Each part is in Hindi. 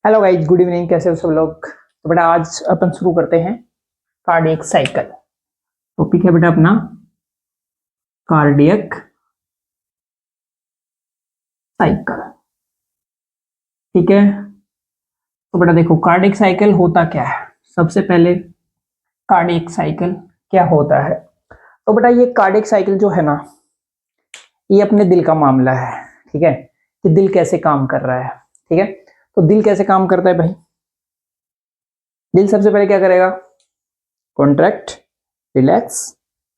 Hello guys, good evening. कैसे हो सब लोग? तो बेटा आज अपन शुरू करते हैं कार्डियक साइकिल। टॉपिक है बेटा अपना कार्डियक साइकिल। ठीक है, तो बेटा देखो कार्डियक साइकिल होता क्या है। सबसे पहले कार्डियक साइकिल क्या होता है। तो बेटा ये कार्डियक साइकिल जो है ना, ये अपने दिल का मामला है। ठीक है, कि दिल कैसे काम कर रहा है। ठीक है, तो दिल कैसे काम करता है भाई। दिल सबसे पहले क्या करेगा? Contract relax,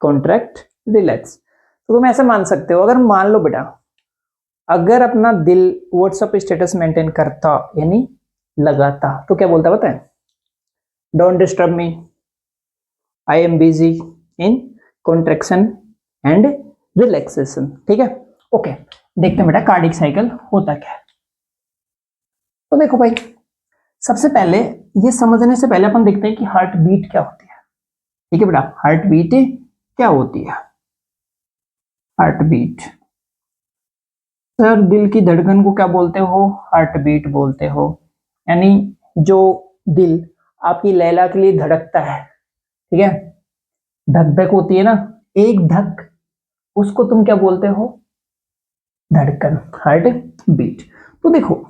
contract relax. तो तुम ऐसे मान सकते हो, अगर मान लो बेटा अगर अपना दिल व्हाट्सएप स्टेटस मेंटेन करता यानी लगाता तो क्या बोलता पता है? Don't disturb me, I am busy in contraction and relaxation. ठीक है, ओके। देखते हैं बेटा कार्डियक साइकिल होता क्या है। तो देखो भाई, सबसे पहले ये समझने से पहले अपन देखते हैं कि हार्ट बीट क्या होती है। ठीक है बेटा, हार्ट बीट क्या होती है। हार्ट बीट, सर दिल की धड़कन को क्या बोलते हो? हार्ट बीट बोलते हो। यानी जो दिल आपकी लैला के लिए धड़कता है, ठीक है, धक धक होती है ना, एक धक, उसको तुम क्या बोलते हो? धड़कन, हार्ट बीट। तो देखो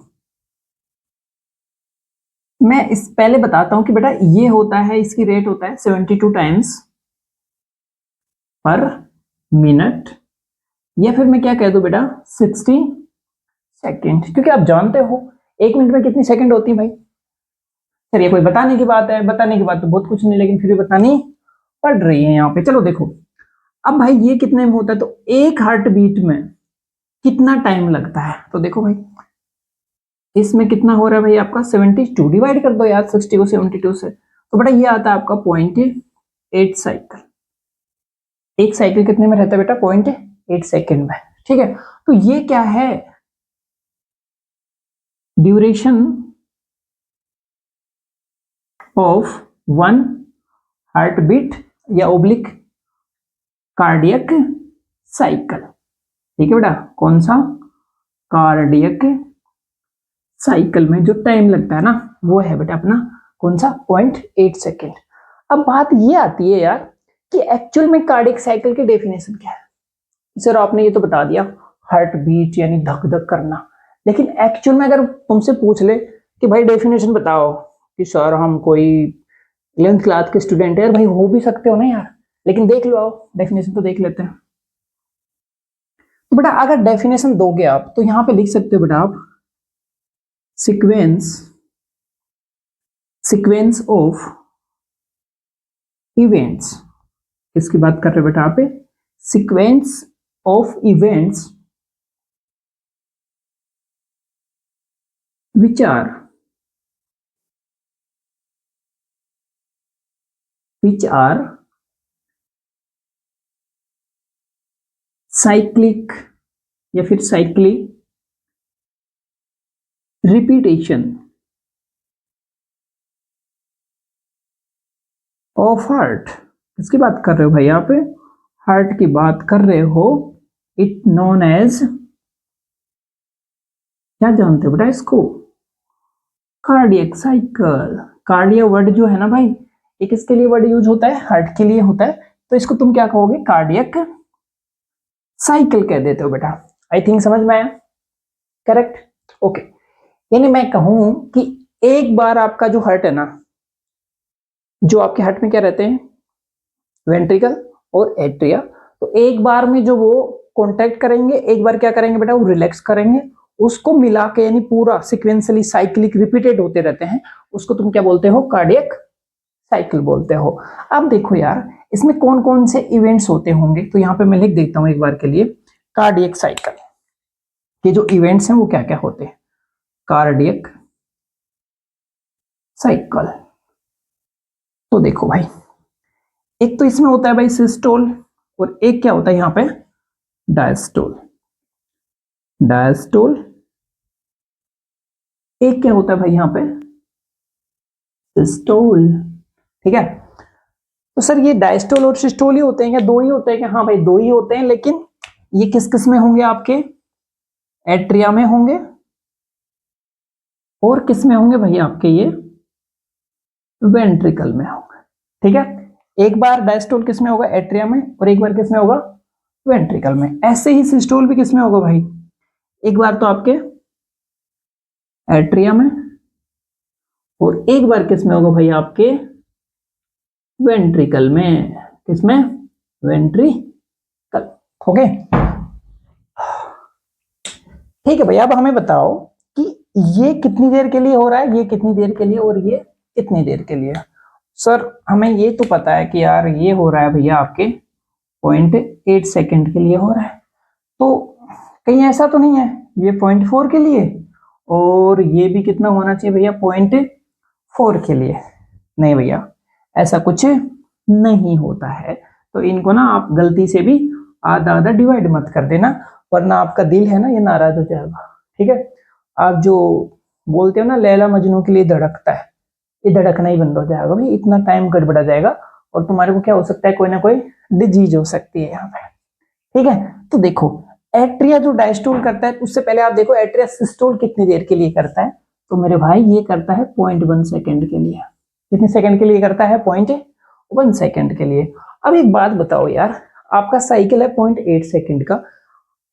मैं इस पहले बताता हूं कि बेटा ये होता है, इसकी रेट होता है 72 टाइम्स पर मिनट, या फिर मैं क्या कह दूं बेटा 60 सेकेंड, क्योंकि आप जानते हो एक मिनट में कितनी सेकंड होती है भाई। सर ये कोई बताने की बात है? बताने की बात तो बहुत कुछ नहीं, लेकिन फिर भी बतानी पड़ रही है यहाँ पे। चलो देखो, अब भाई ये कितने में होता है, तो एक हार्ट बीट में कितना टाइम लगता है। तो देखो भाई इसमें कितना हो रहा है भाई आपका 72, डिवाइड कर दो यार 60 को 72 से, तो बेटा ये आता है आपका 0.8 साइकिल। एक साइकिल कितने में रहता है बेटा? 0.8 सेकेंड में। ठीक है, तो ये क्या है? Duration of one heartbeat या ओब्लिक कार्डियक साइकिल। ठीक है बेटा, कौन सा? कार्डियक साइकिल में जो टाइम लगता है ना, वो है बेटा अपना कौन सा? 0.8 सेकेंड। अब बात ये आती है यार कि एक्चुअल में कार्डियक साइकिल की डेफिनेशन क्या है। सर आपने ये तो बता दिया हार्ट बीट यानी धक धक करना, लेकिन एक्चुअल में अगर तुमसे पूछ ले कि भाई डेफिनेशन बताओ, कि सर हम कोई 11th क्लास के स्टूडेंट है यार, भाई हो भी सकते हो ना यार, लेकिन देख लो आओ डेफिनेशन तो देख लेते हैं। तो बेटा अगर डेफिनेशन दोगे आप तो यहां पे लिख सकते हो बेटा आप सीक्वेंस, सीक्वेंस ऑफ इवेंट्स। किसकी बात कर रहे हो बेटा आप? Sequence of events which are cyclic या फिर साइक्लिक रिपीटेशन ऑफ हार्ट। किसकी बात कर रहे हो भाई आप? हार्ट की बात कर रहे हो। इट नोन एज, क्या जानते हो बेटा इसको? Cardiac cycle. कार्डिया वर्ड जो है ना भाई, ये किसके लिए वर्ड यूज होता है? हार्ट के लिए होता है। तो इसको तुम क्या कहोगे? कार्डियक साइकिल कह देते हो बेटा। आई थिंक समझ में आया? Correct, okay. यानी मैं कहूं कि एक बार आपका जो हार्ट है ना, जो आपके हार्ट में क्या रहते हैं? वेंट्रिकल और एट्रिया। तो एक बार में जो वो कॉन्टैक्ट करेंगे, एक बार क्या करेंगे बेटा? वो रिलैक्स करेंगे, उसको मिला के यानी पूरा सिक्वेंसली साइक्लिक रिपीटेड होते रहते हैं, उसको तुम क्या बोलते हो? कार्डियक साइकिल बोलते हो। अब देखो यार इसमें कौन कौन से इवेंट्स होते होंगे, तो यहां पे मैं लिख देता हूं एक बार के लिए कार्डियक साइकिल के जो इवेंट्स हैं वो क्या क्या होते हैं। कार्डियक साइकिल, तो देखो भाई एक तो इसमें होता है भाई सिस्टोल, और एक क्या होता है यहां पे? डायस्टोल। डायस्टोल, एक क्या होता है भाई यहां पे? सिस्टोल। ठीक है, तो सर ये डायस्टोल और सिस्टोल ही होते हैं क्या? दो ही होते हैं क्या? हाँ भाई दो ही होते हैं, लेकिन ये किस किस में होंगे? आपके एट्रिया में होंगे और किस में होंगे भैया आपके ये वेंट्रिकल में होंगे। ठीक है, एक बार डायस्टोल किस में होगा एट्रिया में और एक बार किस में होगा वेंट्रिकल में। ऐसे ही सिस्टोल भी किस में होगा भाई, एक बार तो आपके एट्रिया में और एक बार किस में होगा भाई आपके वेंट्रिकल में। किसमें वेंट्रिकल। ओके ठीक है भैया, अब हमें बताओ कि ये कितनी देर के लिए हो रहा है, ये कितनी देर के लिए और ये कितनी देर के लिए। सर हमें ये तो पता है कि यार ये हो रहा है भैया आपके 0.8 सेकंड के लिए हो रहा है, तो कहीं ऐसा तो नहीं है ये 0.4 के लिए और ये भी कितना होना चाहिए भैया 0.4 के लिए। नहीं भैया ऐसा कुछ नहीं होता है, तो इनको ना आप गलती से भी आधा आधा डिवाइड मत कर देना, वरना आपका दिल है ना ये नाराज हो जाएगा। ठीक है, आप जो बोलते हो ना लैला मजनू के लिए धड़कता है, ये धड़कना ही बंद हो जाएगा भाई, इतना टाइम गड़बड़ा जाएगा और तुम्हारे को क्या हो सकता है, कोई ना कोई डिजीज हो सकती है यहाँ पे। ठीक है, तो देखो एट्रिया जो डायस्टोल करता है, उससे पहले आप देखो एट्रिया सिस्टोल कितनी देर के लिए करता है, तो मेरे भाई ये करता है 0.1 सेकंड के लिए। कितने सेकंड के लिए करता है 0.1 सेकंड के लिए। अब एक बात बताओ यार, आपका साइकिल है 0.8 सेकंड का,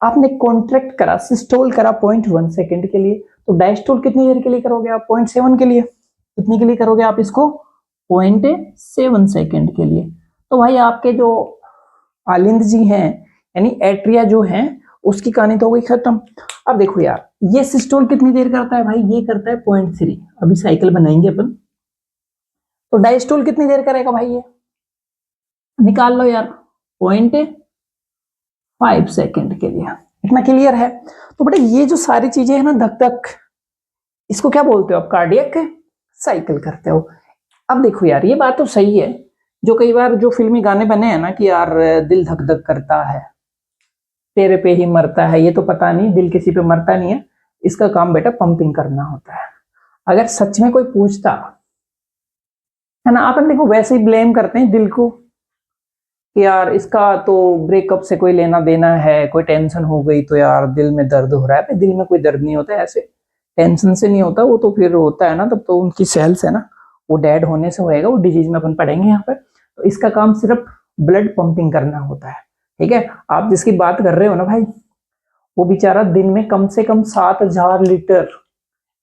आपने कॉन्ट्रैक्ट करा सिस्टोल करा 0.1 सेकंड के लिए, तो डायस्टोल कितनी देर के लिए करोगे आप 0.7 के लिए। कितने के लिए करोगे आप इसको 0.7 सेकंड के लिए। तो भाई आपके जो आलिंद जी हैं यानी एट्रिया जो है उसकी कहानी तो हो गई खत्म। अब देखो यार ये सिस्टोल कितनी देर करता है भाई, ये करता है 0.3। अभी साइकिल बनाएंगे अपन, तो डायस्टोल कितनी देर करेगा भाई, ये निकाल लो यार 0.5 सेकंड के लिए। इतना क्लियर है। तो बेटा ये जो सारी चीजें है ना धक धक, इसको क्या बोलते हो आप, कार्डियक साइकिल करते हो। अब देखो यार ये बात तो सही है, जो कई बार जो फिल्मी गाने बने हैं ना कि यार दिल धक धक करता है तेरे पे ही मरता है, ये तो पता नहीं, दिल किसी पे मरता नहीं है, इसका काम बेटा पंपिंग करना होता है। अगर सच में कोई पूछता है ना, अपन देखो वैसे ही ब्लेम करते हैं दिल को कि यार इसका तो ब्रेकअप से कोई लेना देना है, कोई टेंशन हो गई तो यार दिल में दर्द हो रहा है। दिल में कोई दर्द नहीं होता है, ऐसे टेंशन से नहीं होता, वो तो फिर होता है ना तब तो उनकी सेल्स है ना वो डेड होने से होएगा, वो डिजीज में अपन पढ़ेंगे यहाँ पर। तो इसका काम सिर्फ ब्लड पंपिंग करना होता है। ठीक है, आप जिसकी बात कर रहे हो ना भाई, वो बेचारा दिन में कम से कम 7,000 लीटर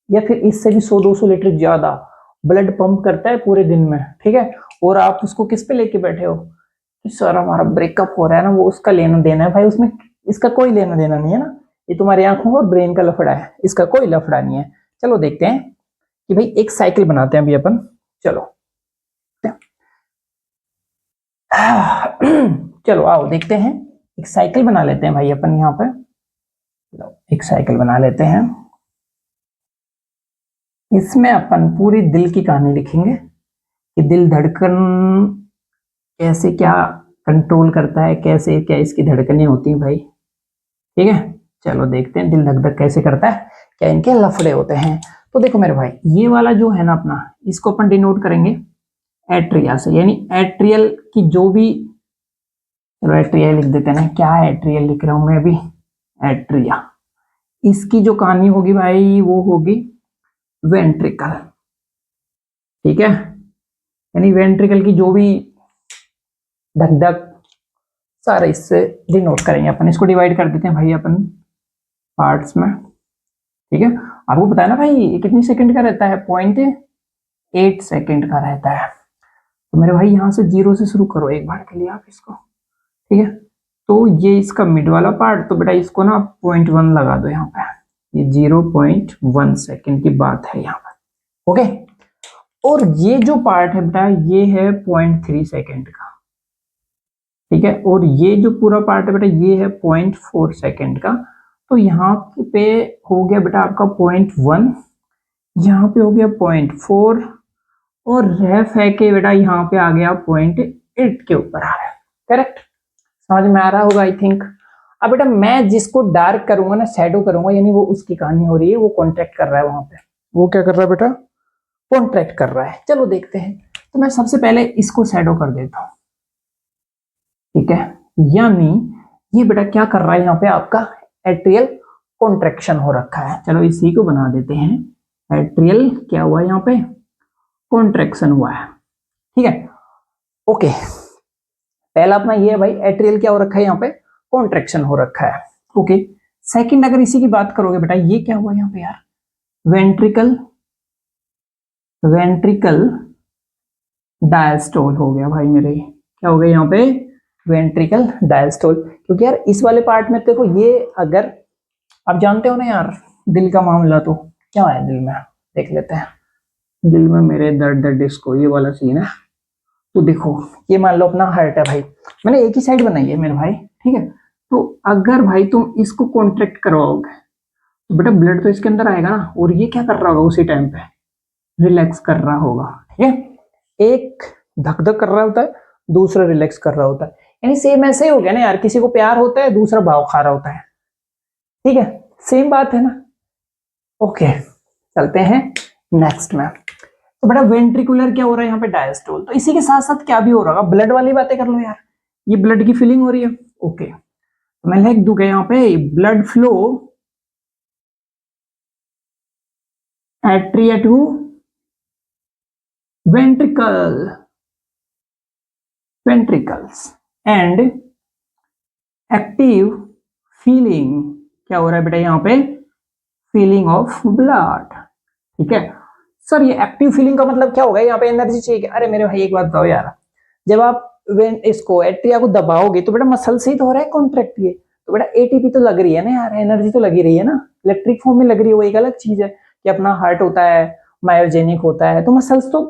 या फिर इससे भी 100-200 लीटर ज्यादा ब्लड पंप करता है पूरे दिन में। ठीक है, और आप उसको किस पे लेके बैठे हो कि सर हमारा ब्रेकअप हो रहा है ना, वो उसका लेना देना है भाई, उसमें इसका कोई लेना देना नहीं है ना, ये तुम्हारी आंखों और ब्रेन का लफड़ा है, इसका कोई लफड़ा नहीं है। चलो देखते हैं कि भाई एक साइकिल बनाते हैं अभी अपन। चलो चलो आओ देखते हैं, एक साइकिल बना लेते हैं भाई अपन यहाँ पे। एक साइकिल बना लेते हैं, इसमें अपन पूरी दिल की कहानी लिखेंगे कि दिल धड़कन कैसे क्या कंट्रोल करता है, कैसे क्या इसकी धड़कनें होती हैं भाई। ठीक है, चलो देखते हैं दिल धक धक कैसे करता है, क्या इनके लफड़े होते हैं। तो देखो मेरे भाई ये वाला जो है ना अपना, इसको अपन डिनोट करेंगे एट्रिया से, यानी एट्रियल की जो भी, चलो एट्रिया लिख देते हैं ना, क्या एट्रियल लिख रहा हूं मैं अभी, एट्रिया, इसकी जो कहानी होगी भाई वो होगी वेंट्रिकल। ठीक है, यानी वेंट्रिकल की जो भी धक धक सारे इससे डिनोट करेंगे अपन। इसको डिवाइड कर देते हैं भाई अपन पार्ट्स में। ठीक है, आपको पता है ना भाई ये कितनी सेकंड का रहता है, 0.8 सेकंड का रहता है। तो मेरे भाई यहाँ से 0 से शुरू करो एक बार के लिए आप इसको। ठीक है, तो ये इसका मिड वाला पार्ट, तो बेटा इसको ना 0.1 लगा दो यहाँ पे, ये 0.1 सेकंड की बात है यहाँ पर। ओके, और ये जो पार्ट है बेटा ये है 0.3 सेकंड का। ठीक है, और ये जो पूरा पार्ट है बेटा ये है 0.4 सेकंड का। तो यहाँ पे हो गया बेटा आपका 0.1, यहाँ पे हो गया 0.4 और रेफ है कि बेटा यहाँ पे आ गया 0.8 के ऊपर आ रहा है। करेक्ट, समझ में आ रहा होगा आई थिंक। अब बेटा मैं जिसको डार्क करूंगा ना, शैडो करूंगा, यानी वो उसकी कहानी हो रही है, वो कॉन्ट्रैक्ट कर रहा है वहां पे। वो क्या कर रहा है बेटा, कॉन्ट्रैक्ट कर रहा है। चलो देखते हैं, तो मैं सबसे पहले इसको शैडो कर देता हूं। ठीक है, यानी ये बेटा क्या कर रहा है यहाँ पे आपका एट्रियल कॉन्ट्रैक्शन हो रखा है। चलो इसी को बना देते हैं एट्रियल क्या हुआ यहाँ पे, कॉन्ट्रैक्शन हुआ है, ठीक है। ओके, पहला अपना ये है भाई, एट्रियल क्या हो रखा है यहाँ पे, कॉन्ट्रैक्शन हो रखा है। ओके, सेकंड अगर इसी की बात करोगे बेटा, ये क्या हुआ यहाँ पे यार, वेंट्रिकल, वेंट्रिकल डायस्टोल हो गया भाई मेरे, क्या हो गया यहाँ पे, वेंट्रिकल डायस्टोल। क्योंकि यार इस वाले पार्ट में देखो, ये अगर आप जानते हो ना यार, दिल का मामला तो क्या है दिल में, देख लेते हैं। दिल में मेरे दर्द दर्द डिस्को, ये वाला सीन है। तो देखो, ये मान लो अपना हार्ट है भाई, मैंने एक ही साइड बनाई है मेरे भाई, ठीक है। तो अगर भाई तुम इसको कॉन्ट्रैक्ट करवाओगे तो बेटा ब्लड तो इसके अंदर आएगा ना, और ये क्या कर रहा होगा उसी टाइम पे, रिलैक्स कर रहा होगा, ठीक है। एक धक धक कर रहा होता है, दूसरा रिलैक्स कर रहा होता है, यानी सेम ऐसे ही हो गया ना यार, किसी को प्यार होता है, दूसरा भाव खा रहा होता है, ठीक है, सेम बात है ना। ओके, चलते हैं नेक्स्ट में। तो बेटा वेंट्रिकुलर क्या हो रहा है यहाँ पे, डायस्टोल। तो इसी के साथ साथ क्या भी हो रहा होगा, ब्लड वाली बातें कर लो यार, ये ब्लड की फीलिंग हो रही है। ओके, तो मैं लिख दूंगा यहाँ पे, blood flow atria to ventricle, ventricles and active filling, क्या हो रहा है बेटा यहाँ पे, फीलिंग ऑफ ब्लड, ठीक है। सर ये एक्टिव फीलिंग का मतलब क्या होगा, यहाँ पे एनर्जी चाहिए। अरे मेरे भाई एक बात बताओ यार, जब आप इसको एट्रिया को दबाओगे तो बेटा मसल से ही तो हो रहा है कॉन्ट्रैक्ट, ये तो बेटा एटीपी तो लग रही है ना यार, एनर्जी तो लगी रही है ना, इलेक्ट्रिक फॉर्म में लग रही है, वो एक अलग चीज है कि अपना हार्ट होता है मायोजेनिक होता है, तो मसल्स तो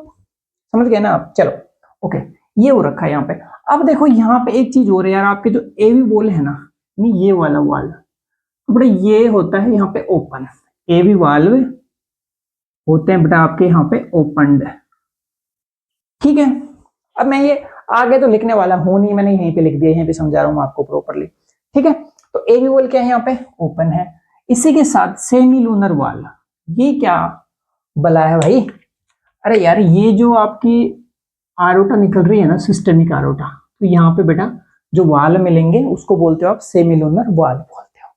समझ गए ना आप। चलो ओके, ये हो रखा है यहाँ पे। अब देखो यहाँ पे एक चीज हो रही है यार, आपके जो एवी वॉल है ना, नहीं ये वाला वाल, तो बेटा ये होता है यहाँ पे ओपन, एवी वाल्व होते हैं बेटा आपके यहाँ पे ओपनड, ठीक है। अब मैं ये आगे तो लिखने वाला हूं नहीं, मैंने यहीं पे लिख दिया, यहीं पे समझा रहा हूं आपको प्रॉपरली, ठीक है। तो एवी वॉल क्या है यहाँ पे, ओपन है। इसी के साथ सेमी लूनर वाल, ये क्या बला है भाई, अरे यार ये जो आपकी आरोटा निकल रही है ना, सिस्टेमिक आरोटा, तो यहाँ पे बेटा जो वाल मिलेंगे उसको बोलते हो आप सेमी लूनर वाल बोलते हो।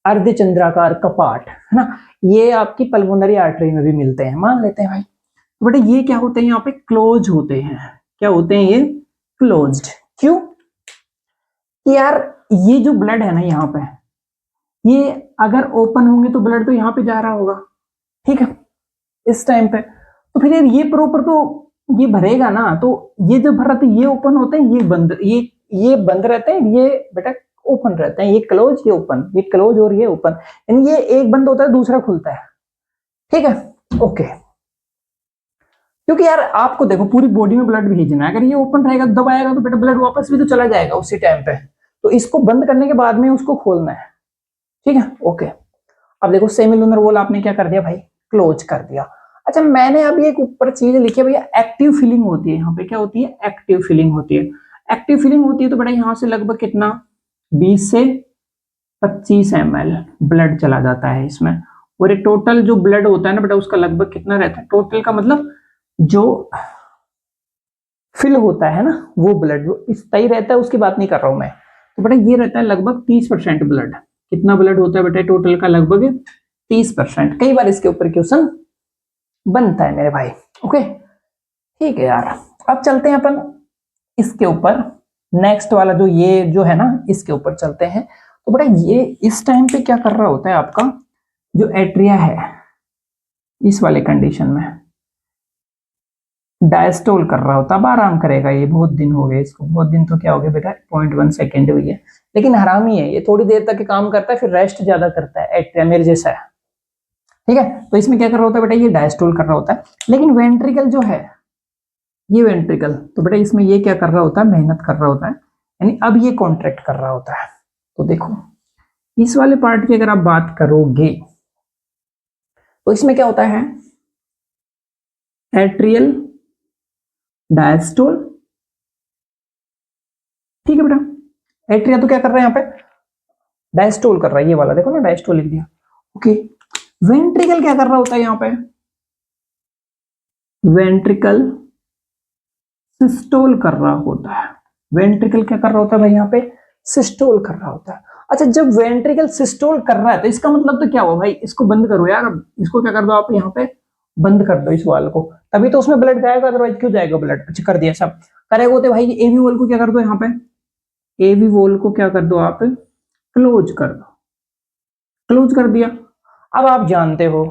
अर्धचंद्राकार कपाट है ना, ये आपकी पल्मोनरी आर्टरी में भी मिलते हैं, मान लेते हैं भाई। तो बेटा ये क्या होते हैं यहाँ पे, क्लोज होते हैं, क्या होते हैं ये, क्लोज्ड। क्यों, यार ये जो ब्लड है ना यहाँ पे, ये अगर ओपन होंगे तो ब्लड तो यहाँ पे जा रहा होगा, ठीक है, इस टाइम पे। तो फिर यार ये प्रॉपर तो ये भरेगा ना, तो ये जो भर रहा था ये ओपन होते हैं, ये बंद, ये बंद रहते हैं, ये बेटा ओपन रहते हैं, ये क्लोज ये ओपन, ये क्लोज और ये ओपन, यानी ये एक बंद होता है दूसरा खुलता है, ठीक है। ओके, क्योंकि यार आपको देखो पूरी बॉडी में ब्लड भेजना है, अगर ये ओपन रहेगा दबाएगा तो बेटा ब्लड वापस भी तो चला जाएगा उसी टाइम पे, तो इसको बंद करने के बाद में उसको खोलना है, ठीक है। ओके, अब देखो सेमी लूनर वॉल आपने क्या कर दिया भाई, क्लोज कर दिया। अच्छा मैंने अभी एक ऊपर चीज लिखी है भैया, एक्टिव फीलिंग होती है यहाँ पे, क्या होती है, एक्टिव फीलिंग होती है। एक्टिव फीलिंग होती है तो बेटा यहाँ से लगभग कितना, 20 से 25 ml ब्लड चला जाता है इसमें, और ये टोटल जो ब्लड होता है ना बेटा उसका लगभग कितना रहता है, टोटल का मतलब जो फिल होता है ना वो ब्लड इस तय रहता है, उसकी बात नहीं कर रहा हूं मैं। तो बेटा ये रहता है लगभग 30% ब्लड, कितना ब्लड होता है बेटा टोटल का, लगभग 30%। कई बार इसके ऊपर क्वेश्चन बनता है मेरे भाई, ओके ठीक है यार। अब चलते हैं अपन इसके ऊपर, नेक्स्ट वाला जो ये जो है ना इसके ऊपर चलते हैं। तो बेटा ये इस टाइम पे क्या कर रहा होता है, आपका जो एट्रिया है इस वाले कंडीशन में डायस्टोल कर रहा होता, अब आराम करेगा, ये बहुत दिन हो गए इसको, बहुत दिन तो क्या हो गया बेटा 0.1 सेकेंड हुई है, लेकिन हरामी है ये, थोड़ी देर तक काम करता है फिर रेस्ट ज्यादा करता है, एट्रिया मेरे जैसा है, ठीक है। तो इसमें क्या कर रहा होता है बेटा, ये डायस्टोल कर रहा होता है। लेकिन वेंट्रिकल जो है ये वेंट्रिकल, तो बेटा इसमें ये क्या कर रहा होता है, मेहनत कर रहा होता है, यानी अब ये कॉन्ट्रैक्ट कर रहा होता है। तो देखो इस वाले पार्ट की अगर आप बात करोगे तो इसमें क्या होता है, एट्रियल डायस्टोल, ठीक है बेटा। एट्रिया तो क्या कर रहा है यहाँ पे, डायस्टोल कर रहा है, ये वाला देखो ना डायस्टोल लिख दिया, ओके। वेंट्रिकल क्या कर रहा होता है यहाँ पे, वेंट्रिकल सिस्टोल कर रहा होता है। वेंट्रिकल क्या कर रहा होता है भाई यहाँ पे, सिस्टोल कर रहा होता है। अच्छा जब वेंट्रिकल सिस्टोल कर रहा है तो इसका मतलब तो क्या हुआ भाई, इसको बंद करो यार, अब इसको क्या कर दो आप यहाँ पे बंद कर दो इस वाल को, तभी तो उसमें ब्लड जाएगा, अदरवाइज क्यों जाएगा ब्लड। अच्छा कर दिया सब। करेगा होते भाई एवी वॉल को क्या कर दो, यहाँ पे एवी वॉल को क्या कर दो आप, क्लोज कर दो। क्लोज कर दिया। अब आप जानते हो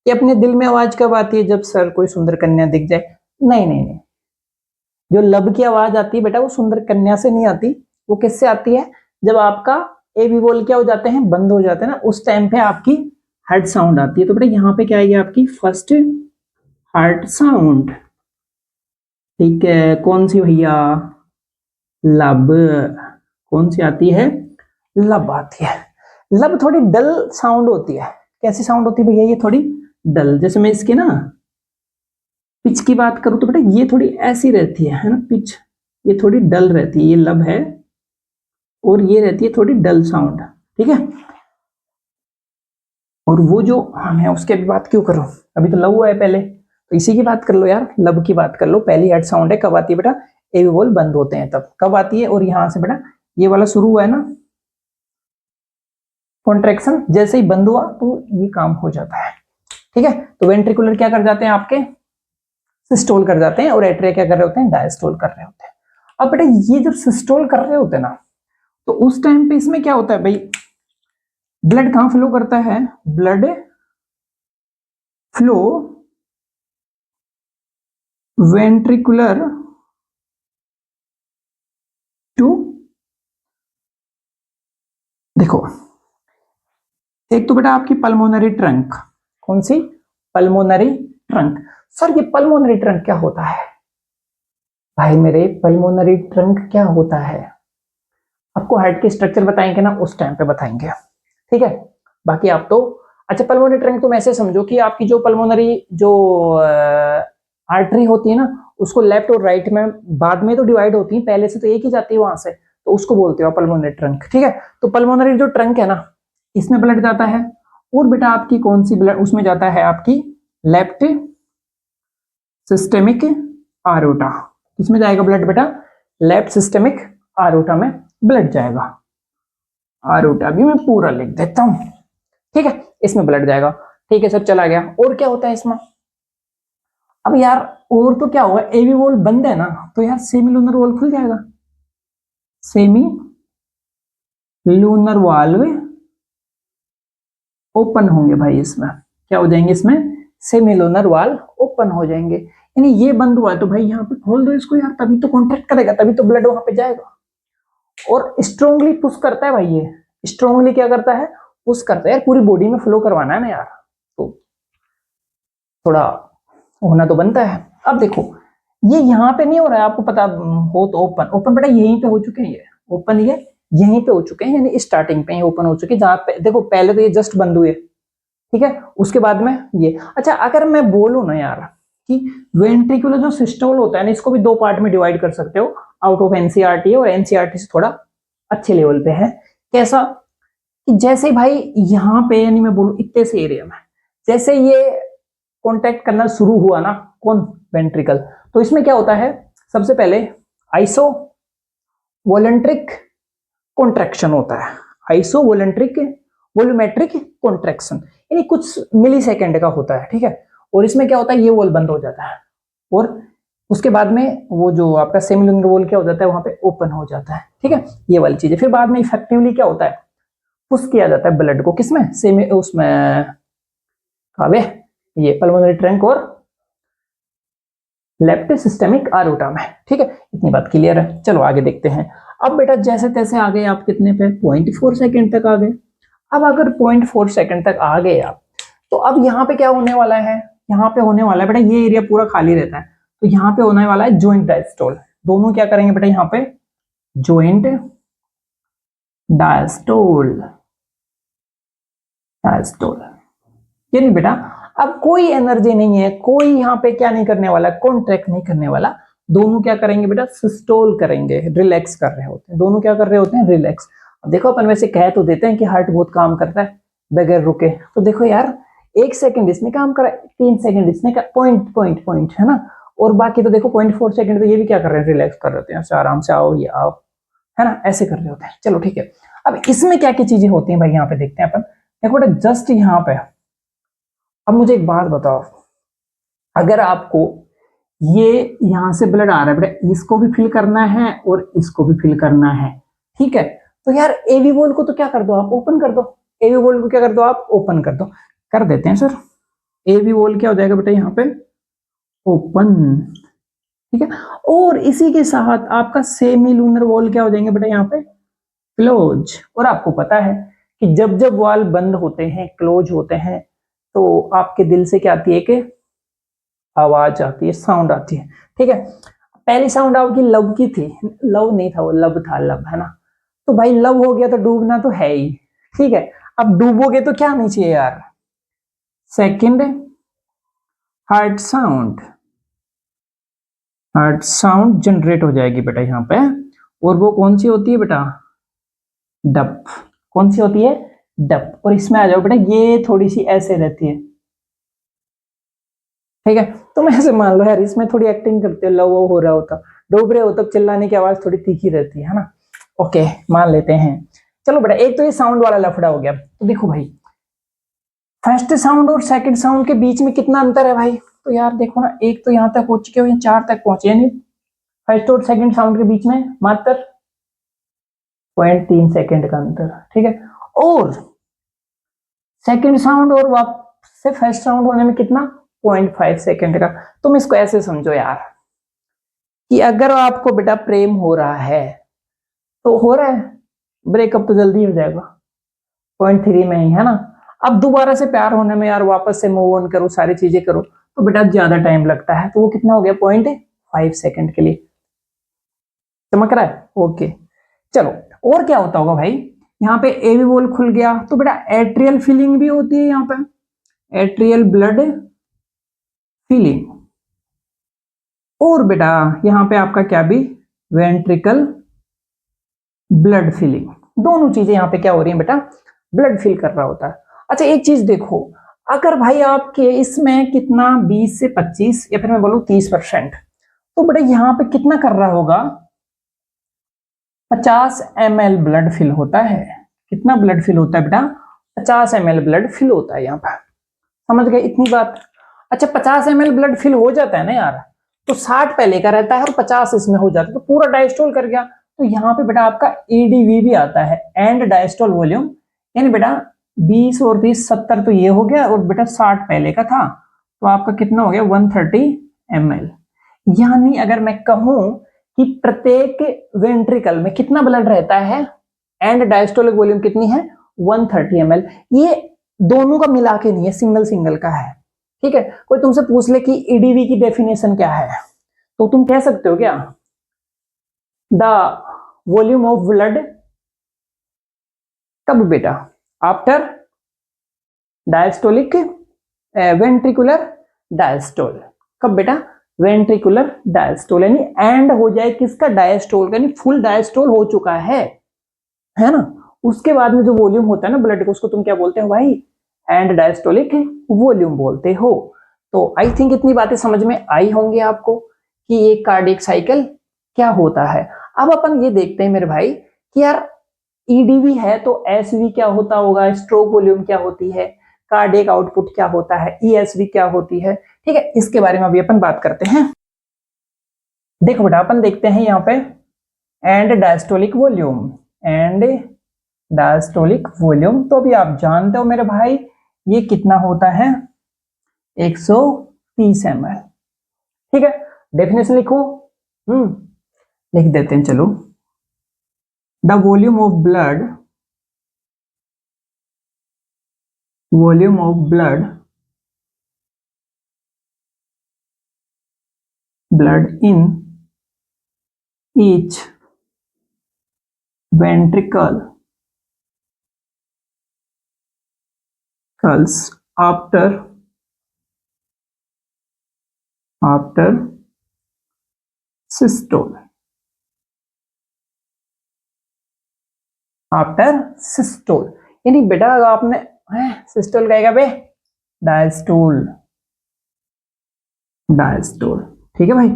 कि अपने दिल में आवाज कब आती है, जब सर कोई सुंदर कन्या दिख जाए। नहीं नहीं नहीं, जो लब की आवाज आती है बेटा वो सुंदर कन्या से नहीं आती, वो किससे आती है, जब आपका एवी वॉल क्या हो जाते हैं, बंद हो जाते हैं ना, उस टाइम पे आपकी हार्ट साउंड आती है। तो बेटा यहाँ पे क्या आएगी आपकी फर्स्ट हार्ट साउंड। ठीक है, कौन सी भैया, लब। कौन सी आती है, लब आती है। लब थोड़ी डल साउंड होती है। कैसी साउंड होती है भैया, ये थोड़ी डल। जैसे मैं इसकी ना पिच की बात करूं तो बेटा ये थोड़ी ऐसी रहती है ना पिच, ये थोड़ी डल रहती है, ये लब है, और ये रहती है थोड़ी डल साउंड। ठीक है, और वो जो मैं उसके भी बात क्यों करूं, अभी तो लब हुआ है पहले, तो इसी की बात कर लो यार, लब की बात कर लो। पहली हेड साउंड है, कब आती है बेटा, एवी वॉल बंद होते हैं तब कब आती है, और यहां से बेटा ये वाला शुरू हुआ है ना कॉन्ट्रेक्शन, जैसे ही बंद हुआ तो ये काम हो जाता है। ठीक है, तो वेंट्रिकुलर क्या कर जाते हैं आपके, सिस्टोल कर जाते हैं, और एट्रिया क्या कर रहे होते हैं, डायस्टोल कर रहे होते हैं। अब बेटा ये जब सिस्टोल कर रहे होते हैं ना, तो उस टाइम पे इसमें क्या होता है भाई, ब्लड कहां फ्लो करता है, ब्लड फ्लो वेंट्रिकुलर टू, देखो एक तो बेटा आपकी पल्मोनरी ट्रंक, कौन सी, पल्मोनरी ट्रंक। सर ये पल्मोनरी ट्रंक क्या होता है, भाई मेरे पल्मोनरी ट्रंक क्या होता है, आपको हार्ट के स्ट्रक्चर बताएंगे ना उस टाइम पे बताएंगे। ठीक है, बाकी आप तो अच्छा पल्मोनरी ट्रंक तुम ऐसे समझो कि आपकी जो पल्मोनरी जो आर्टरी होती है ना, उसको लेफ्ट और राइट में बाद में तो डिवाइड होती है, पहले से तो एक ही जाती है वहां से, तो उसको बोलते हो पल्मोनरी ट्रंक। ठीक है, तो पल्मोनरी जो ट्रंक है ना, इसमें ब्लड जाता है, और बेटा आपकी कौन सी ब्लड उसमें जाता है, आपकी लेफ्ट सिस्टेमिक आरोटा। किसमें जाएगा ब्लड बेटा, लेफ्ट सिस्टेमिक आरोटा में ब्लड जाएगा। आरोटा भी मैं पूरा लिख देता हूं। ठीक है, इसमें ब्लड जाएगा। ठीक है सर, चला गया। और क्या होता है इसमें, अब यार और तो क्या होगा, एवी वॉल बंद है ना, तो यार सेमी लूनर वॉल खुल जाएगा, सेमी लूनर वाल्व ओपन होंगे भाई, इसमें क्या हो जाएंगे, इसमें सेमी लूनर वाल्व ओपन हो जाएंगे। यानी ये बंद हुआ है तो भाई यहाँ पे खोल दो इसको यार, तभी तो कॉन्ट्रैक्ट करेगा, तभी तो ब्लड वहां पे जाएगा, और स्ट्रोंगली पुश करता है भाई, ये स्ट्रोंगली क्या करता है, पुश करता है यार, पूरी बॉडी में फ्लो करवाना है ना यार, तो थोड़ा होना तो बनता है। अब देखो ये यहाँ पे नहीं हो रहा है, आपको पता हो तो ओपन, ओपन बेटा यहीं पे हो चुके हैं, ये ओपन ये यहीं पे हो चुके हैं, यानी स्टार्टिंग पे ओपन हो चुके हैं, जहां पे देखो पहले तो ये जस्ट बंद हुए, ठीक है, उसके बाद में ये। अच्छा अगर मैं बोलूं ना यार कि वेंट्रिकुलर जो सिस्टोल होता है ना, इसको भी दो पार्ट में डिवाइड कर सकते हो, आउट ऑफ एनसीईआरटी, और एनसीईआरटी से थोड़ा अच्छे लेवल पे है। कैसा कि जैसे भाई यहाँ पे, यानी मैं बोलूं इतने से एरिया में जैसे ये कॉन्टेक्ट करना शुरू हुआ ना, कौन, वेंट्रिकल, तो इसमें क्या होता है, सबसे पहले आइसो वॉलंट्रिक कॉन्ट्रैक्शन होता है, आइसो वॉलंट्रिक वॉल्यूमेट्रिक कॉन्ट्रैक्शन, यानी कुछ मिली सेकेंड का होता है। ठीक है, और इसमें क्या होता है, ये वॉल बंद हो जाता है, और उसके बाद में वो जो आपका सेमिलुनर वॉल क्या हो जाता है, वहां पे ओपन हो जाता है। ठीक है, ये वाली चीज है। फिर बाद में इफेक्टिवली क्या होता है, पुश किया जाता है ब्लड को, किसमें, सेमी उसमें कावे, ये पल्मोनरी ट्रंक और लेफ्ट सिस्टेमिक आरोटा में। ठीक है, इतनी बात क्लियर है, चलो आगे देखते हैं। अब बेटा जैसे तैसे आ गए आप कितने पे, 0.4 सेकंड तक आ गए। अब अगर 0.4 सेकंड तक आ गए आप, तो अब यहाँ पे क्या होने वाला है, यहाँ पे होने वाला है बेटा, ये एरिया पूरा खाली रहता है, तो यहाँ पे होने वाला है जॉइंट डायस्टोल। दोनों क्या करेंगे बेटा, यहाँ पे जॉइंट डायस्टोल, डायस्टोल, यानी बेटा अब कोई एनर्जी नहीं है, कोई यहाँ पे क्या नहीं करने वाला, कॉन्ट्रैक्ट नहीं करने वाला, दोनों क्या करेंगे बेटा, सिस्टोल करेंगे, रिलैक्स कर रहे होते हैं, दोनों क्या कर रहे होते हैं, रिलैक्स। अब देखो अपन वैसे कह तो देते हैं कि हार्ट बहुत काम करता है बगैर रुके, तो देखो यार 1 सेकंड इसने काम करा, 3 सेकंड इसने का, पॉइंट पॉइंट पॉइंट है ना, और बाकी तो देखो 0.4 सेकंड तो ये भी क्या कर रहे हैं, रिलैक्स कर रहे होते हैं, आराम से आओ ये आओ, है ना, ऐसे कर रहे होते हैं। चलो ठीक है, अब इसमें क्या क्या चीजें होती हैं भाई, यहाँ पे देखते हैं अपन। देखो बेटा जस्ट यहाँ पे अब मुझे एक बात बताओ, अगर आपको ये यहां से ब्लड आ रहा है बेटा, इसको भी फिल करना है और इसको भी फिल करना है, ठीक है, तो यार एवी वॉल को तो क्या कर दो आप, ओपन कर दो। एवी वॉल को क्या कर दो आप, ओपन कर दो। कर देते हैं सर। एवी वॉल क्या हो जाएगा बेटा यहाँ पे, ओपन, ठीक है। और इसी के साथ आपका सेमी लूनर वॉल क्या हो जाएंगे बेटा यहाँ पे, क्लोज। और आपको पता है कि जब जब वॉल बंद होते हैं, क्लोज होते हैं, तो आपके दिल से क्या आती है कि आवाज आती है, साउंड आती है, ठीक है। पहली साउंड आपकी लव की थी, लव नहीं था वो, लब था, लब, है ना। तो भाई लव हो गया तो डूबना तो है ही, ठीक है। अब डूबोगे तो क्या नहीं चाहिए यार, second heart sound, heart sound generate हो जाएगी बेटा यहाँ पे। और वो कौन सी होती है बेटा, डप। कौन सी होती है, डप। और इसमें आ जाओ बेटा, ये थोड़ी सी ऐसे रहती है, ठीक है। तुम ऐसे मान लो यार, इसमें थोड़ी एक्टिंग करते हो, लव हो रहा होता, डूब रहे हो तब चिल्लाने की आवाज थोड़ी तीखी रहती है ना। ओके, मान लेते हैं। चलो बेटा, एक तो ये साउंड वाला लफड़ा हो गया। तो देखो भाई, फर्स्ट साउंड और सेकंड साउंड के बीच में कितना अंतर है भाई, तो यार देखो ना, एक तो यहां तक पहुंच चुके हो, या 4 तक पहुंचे, यानी फर्स्ट और सेकंड साउंड के बीच में मात्र 0.3 सेकंड का अंतर, ठीक है। और सेकंड साउंड और वापस से फर्स्ट साउंड होने में कितना, 0.5 सेकंड का। तुम इसको ऐसे समझो यार, कि अगर आपको बेटा प्रेम हो रहा है, तो हो रहा है, ब्रेकअप तो जल्दी हो जाएगा, 0.3 में ही, है ना। अब दोबारा से प्यार होने में यार, वापस से मूव ऑन करो, सारी चीजें करो, तो बेटा ज्यादा टाइम लगता है। तो वो कितना हो गया, 0.5 सेकंड के लिए। चमक रहा है, ओके। चलो, और क्या होता होगा भाई, यहाँ पे एवी वॉल खुल गया, तो बेटा एट्रियल फीलिंग भी होती है यहाँ पे, एट्रियल ब्लड फीलिंग। और बेटा यहाँ पे आपका क्या भी, वेंट्रिकल ब्लड फीलिंग। दोनों चीजें यहाँ पे क्या हो रही है बेटा, ब्लड फील कर रहा होता है। अच्छा एक चीज देखो, अगर भाई आपके इसमें कितना 20 से 25 या फिर मैं बोलूं 30%, तो बेटा यहाँ पे कितना कर रहा होगा, 50 ml ब्लड फिल होता है। कितना ब्लड फिल होता है बेटा, 50 ml ब्लड फिल होता है यहाँ पर। समझ गए इतनी बात। अच्छा 50 ml ब्लड फिल हो जाता है ना यार, तो 60 पहले का रहता है और 50 इसमें हो जाता है, तो पूरा डायस्टोल कर गया। तो यहाँ पे बेटा आपका एडीवी भी आता है, एंड डायस्टोल वॉल्यूम, यानी बेटा 20 और 30 70 तो ये हो गया, और बेटा 60 पहले का था, तो आपका कितना हो गया, 130 ml। यानी अगर मैं कहूं कि प्रत्येक वेंट्रिकल में कितना ब्लड रहता है, एंड डायस्टोलिक वॉल्यूम कितनी है, 130 ml। ये दोनों का मिला के नहीं है, सिंगल सिंगल का है, ठीक है। कोई तुमसे पूछ ले कि ईडीवी की डेफिनेशन क्या है, तो तुम कह सकते हो क्या, द वॉल्यूम ऑफ ब्लड, कब बेटा, आफ्टर डायस्टोलिक वेंट्रिकुलर डायस्टोल। कब बेटा, वेंट्रिकुलर डायस्टोल, यानी एंड हो जाए किसका, डायस्टोल, यानी फुल डायस्टोल हो चुका है ना। उसके बाद में जो वॉल्यूम होता है ना ब्लड का, उसको तुम क्या बोलते हो भाई, एंड डायस्टोलिक वॉल्यूम बोलते हो। तो आई थिंक इतनी बातें समझ में आई होंगी आपको कि ये कार्डियक साइकिल क्या होता है। अब अपन ये देखते हैं मेरे भाई कि यार ईडीवी है तो एसवी क्या होता होगा, स्ट्रोक वॉल्यूम क्या होती है, कार्डियक आउटपुट क्या होता है, ईएसवी क्या होती है, ठीक है। इसके बारे में अभी अपन बात करते हैं। देखो बेटा, अपन देखते हैं यहाँ पे and diastolic volume, and diastolic volume, तो अभी आप जानते हो मेरे भाई ये कितना होता है, 130 ml, ठीक है। डेफिनेशन लिखो, लिख देते हैं, चलो। The volume of blood, volume of blood, blood in each ventricle after systole, after systole. यानी बेटा आपने सिस्टोल कहेगा बे, डायस्टोल, डायस्टोल, ठीक है भाई।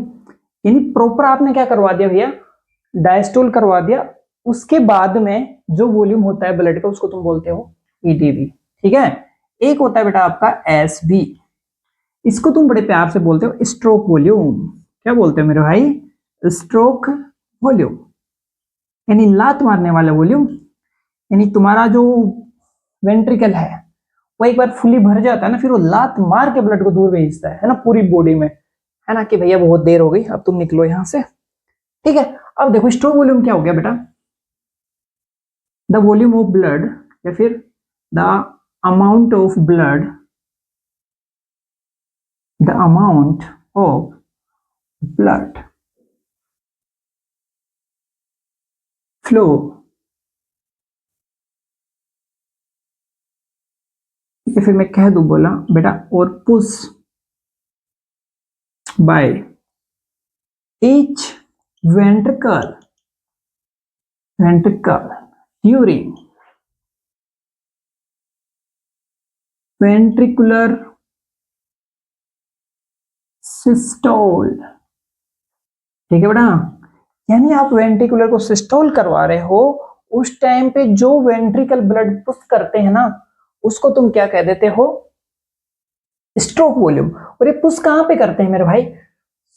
यानी प्रॉपर आपने क्या करवा दिया भैया, डायस्टोल करवा दिया। उसके बाद में जो वॉल्यूम होता है ब्लड का, उसको तुम बोलते हो ईडीवी, ठीक है। एक होता है बेटा आपका एस बी, इसको तुम बड़े प्यार से बोलते हो स्ट्रोक वॉल्यूम। क्या बोलते हो मेरे भाई? स्ट्रोक वॉल्यूम, यानी लात मारने वाला वॉल्यूम। यानी तुम्हारा जो वेंट्रिकल है वो एक बार फुली भर जाता है ना, फिर वो लात मार के ब्लड को दूर भेजता है ना, पूरी बॉडी में, है ना, कि भैया बहुत देर हो गई, अब तुम निकलो यहां से। ठीक है, अब देखो स्ट्रोक वॉल्यूम क्या हो गया बेटा? द वॉल्यूम ऑफ ब्लड, या फिर the amount of blood, the amount of blood flow या फिर मैं कह दूं बोला बेटा, और push by each ventricle during ventricular systole। ठीक है बेटा, यानी आप वेंट्रिकुलर को सिस्टोल करवा रहे हो, उस टाइम पे जो वेंट्रिकल ब्लड पुश करते हैं ना, उसको तुम क्या कह देते हो? Stroke volume. और ये पुश कहां पे करते हैं मेरे भाई?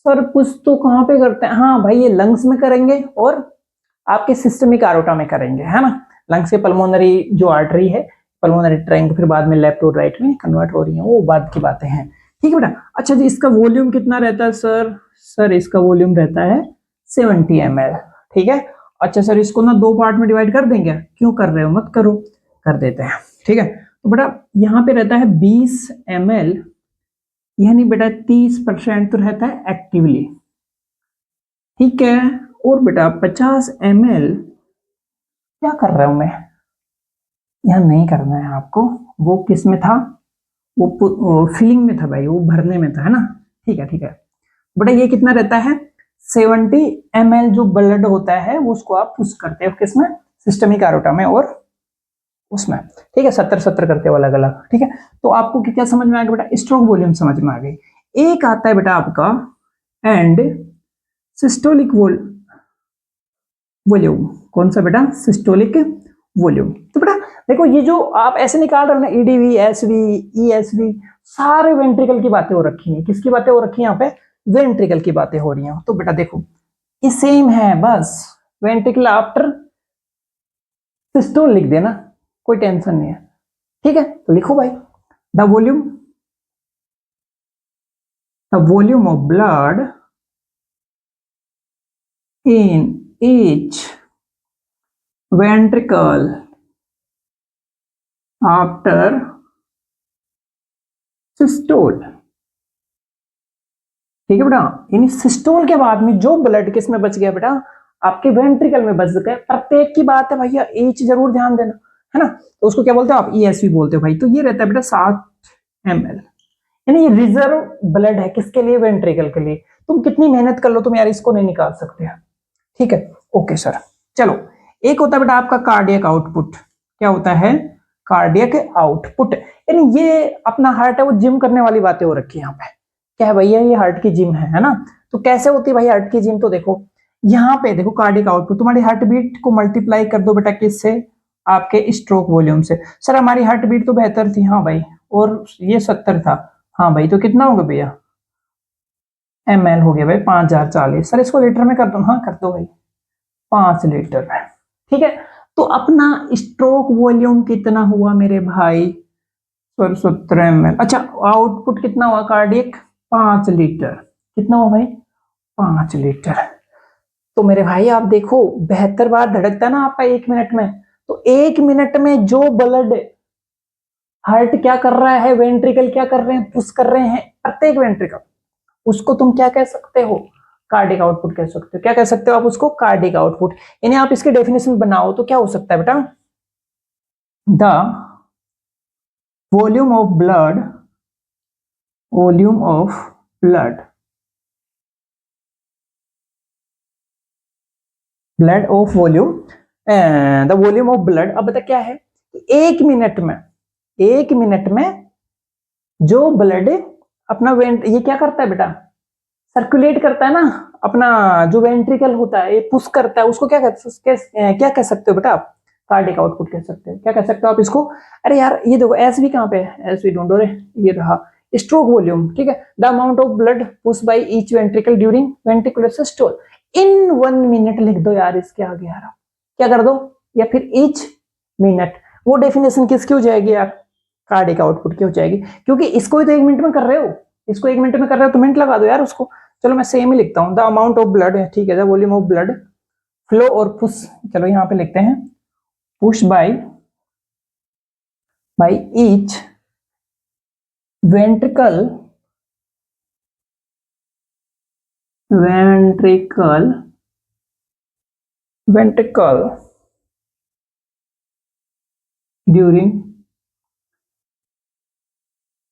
सर पुश तो कहां पे करते हैं? हाँ भाई, ये लंग्स में करेंगे और आपके सिस्टमिक आरोटा में करेंगे, है ना। लंग्स के पल्मोनरी जो आर्टरी है, पल्मोनरी ट्रैंक, फिर बाद में लेफ्ट और राइट में कन्वर्ट हो रही है, वो बाद की बातें हैं। ठीक है बेटा। अच्छा जी, इसका वॉल्यूम कितना रहता है सर? सर इसका वॉल्यूम रहता है 70 ml। ठीक है। अच्छा सर, इसको ना दो पार्ट में डिवाइड कर देंगे? क्यों कर रहे हो, मत करो, कर देते हैं। ठीक है, तो बेटा यहाँ पे रहता है 20 ml, यानी बेटा 30% तो रहता है एक्टिवली। ठीक है, और बेटा 50 ml क्या कर रहा हूं मैं? यह नहीं करना है आपको, वो किस में था? वो फिलिंग में था भाई, वो भरने में था, है ना। ठीक है ठीक है बेटा, ये कितना रहता है? 70 ml जो ब्लड होता है वो उसको आप पुश करते हो किसमें? सिस्टमिक एरोटा में और उसमें। ठीक है, 70-70 करते हो अलग अलग। ठीक है, तो आपको क्या समझ में आ गया बेटा? स्ट्रोक वॉल्यूम समझ में आ गई। एक आता है बेटा आपका एंड सिस्टोलिक वॉल्यूम। कौन सा बेटा? Systolic volume. तो बेटा देखो, ये जो आप ऐसे निकाल रहे हो ना, ईडीवी, एसवी, ईएसवी, सारे वेंट्रिकल की बातें हो रखी हैं। किसकी बातें हो रखी हैं यहाँ पे? वेंट्रिकल की बातें हो रही हैं। तो बेटा देखो, ये सेम है, बस वेंट्रिकल आफ्टर सिस्टोल लिख देना, कोई टेंशन नहीं है। ठीक है, तो लिखो भाई, the volume of blood in each ventricle after systole। ठीक है बेटा, यानी सिस्टोल के बाद में जो ब्लड किस में बच गया बेटा? आपके वेंट्रिकल में बच गया। प्रत्येक की बात है भैया, एच जरूर ध्यान देना, है ना। तो उसको क्या बोलते हो आप? ईएसवी बोलते हो भाई। तो ये रहता है बेटा 7 ml, यानी ये रिजर्व ब्लड है किसके लिए? वेंट्रिकल के लिए। तुम कितनी मेहनत कर लो, तुम यार इसको नहीं निकाल सकते। ठीक है, ओके सर। चलो, एक होता है बेटा आपका कार्डियक आउटपुट। क्या होता है? कार्डियक आउटपुट, यानी ये अपना हार्ट है वो जिम करने वाली बातें हो रखी है यहाँ पे। क्या है भैया? ये हार्ट की जिम है ना। तो कैसे होती है भाई हार्ट की जिम? तो देखो यहाँ पे देखो, कार्डियक आउटपुट, तुम्हारी हार्ट बीट को मल्टीप्लाई कर दो बेटा किससे? आपके स्ट्रोक वॉल्यूम से। सर हमारी हार्ट बीट तो बेहतर थी, हाँ भाई, और ये 70 था, हाँ भाई, तो कितना होगा भैया? ml हो गया भाई 5040। सर इसको लीटर में कर दो? हाँ कर दो भाई, 5 लीटर है। ठीक है, तो अपना स्ट्रोक वॉल्यूम कितना हुआ मेरे भाई? Sir 17 ml। अच्छा, आउटपुट कितना हुआ कार्डियक? 5 लीटर। कितना हुआ भाई? 5 लीटर। तो मेरे भाई आप देखो, 72 बार धड़कता है ना आपका 1 मिनट में, तो 1 मिनट में जो ब्लड हार्ट क्या कर रहा है, वेंट्रिकल क्या कर रहे हैं? पुश कर रहे हैं प्रत्येक वेंट्रिकल, उसको तुम क्या कह सकते हो? कार्डिक आउटपुट कह सकते हो। क्या कह सकते हो आप उसको? Cardiac output. यानी आप इसकी डेफिनेशन बनाओ तो क्या हो सकता है बेटा? The volume of blood, volume of blood, blood of volume, the volume of blood. अब बता क्या है? 1 मिनट में, 1 मिनट में जो ब्लड अपना ये क्या करता है बेटा? सर्कुलेट करता है ना, अपना जो वेंट्रिकल होता है ये पुश करता है, उसको क्या कह सकते हो बेटा आप? कार्डिक आउटपुट कह सकते हैं। क्या कह सकते हो आप इसको? अरे यार ये देखो एस वी कहाँ पे है, एस वी ढूंढो रे, ये रहा स्ट्रोक वॉल्यूम, ठीक है। The amount of blood push by each ventricle during ventricular systole in 1 minute लिख दो यार इसके आगे यार, क्या कर दो, या फिर ईच मिनट। वो डेफिनेशन किसकी हो जाएगी यार? कार्डिक आउटपुट की हो जाएगी, क्योंकि इसको ही तो 1 मिनट में कर रहे हो, इसको 1 मिनट में कर रहे हो तो मिनट लगा दो यार उसको। चलो मैं सेम ही लिखता हूँ, द अमाउंट ऑफ ब्लड है, ठीक है, the volume of blood flow और पुश, चलो यहाँ पे लिखते हैं push by each ventricle during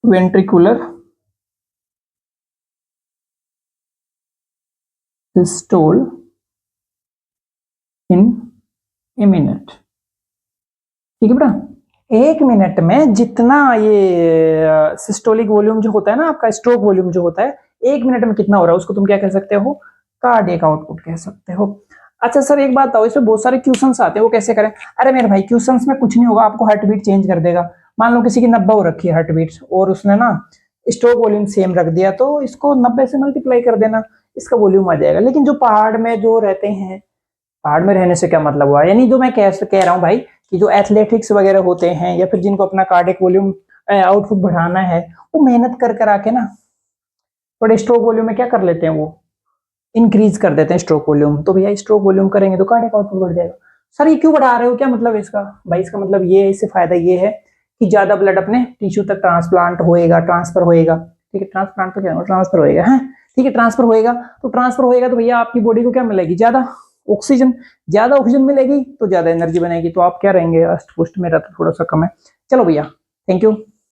ventricular systole in a minute, ठीक है बेटा। 1 मिनट में जितना ये सिस्टोलिक वॉल्यूम जो होता है ना आपका, स्ट्रोक वॉल्यूम जो होता है 1 मिनट में कितना हो रहा है उसको तुम क्या कह सकते हो? कार्डियक आउटपुट कह सकते हो। अच्छा सर एक बात बताओ, इसमें बहुत सारे क्वेश्चंस आते हैं, वो कैसे करें? अरे मेरे भाई क्वेश्चंस में कुछ नहीं होगा, आपको हार्ट बीट चेंज कर देगा। मान लो किसी की 90 हो रखी है हार्ट बीट और उसने ना स्ट्रोक वॉल्यूम सेम रख दिया, तो इसको 90 से मल्टीप्लाई कर देना, इसका वॉल्यूम आ जाएगा। लेकिन जो पहाड़ में जो रहते हैं, पहाड़ में रहने से क्या मतलब हुआ, यानी जो मैं कह रहा हूँ भाई कि जो एथलेटिक्स वगैरह होते हैं या फिर जिनको अपना कार्डियक वॉल्यूम आउटपुट बढ़ाना है, वो मेहनत कर आके ना बड़े स्ट्रोक वॉल्यूम में क्या कर लेते हैं, वो इंक्रीज कर देते हैं स्ट्रोक वॉल्यूम। तो भैया स्ट्रोक वॉल्यूम करेंगे तो कार्डियक आउटपुट बढ़ जाएगा। सर ये क्यों बढ़ा रहे हो, क्या मतलब है इसका? भाई इसका मतलब ये है, इससे फायदा ये है कि ज्यादा ब्लड अपने टिश्यू तक ट्रांसप्लांट होएगा, ट्रांसफर होएगा, ठीक है। ट्रांसप्लांट तो क्या है, ट्रांसफर होएगा, है ठीक है, ट्रांसफर होएगा। तो ट्रांसफर होएगा तो भैया आपकी बॉडी को क्या मिलेगी? ज्यादा ऑक्सीजन, ज्यादा ऑक्सीजन मिलेगी तो ज्यादा एनर्जी बनेगी, तो आप क्या रहेंगे? अष्ट पुष्ट। मेरा तो थोड़ा सा कम है। चलो भैया, थैंक यू।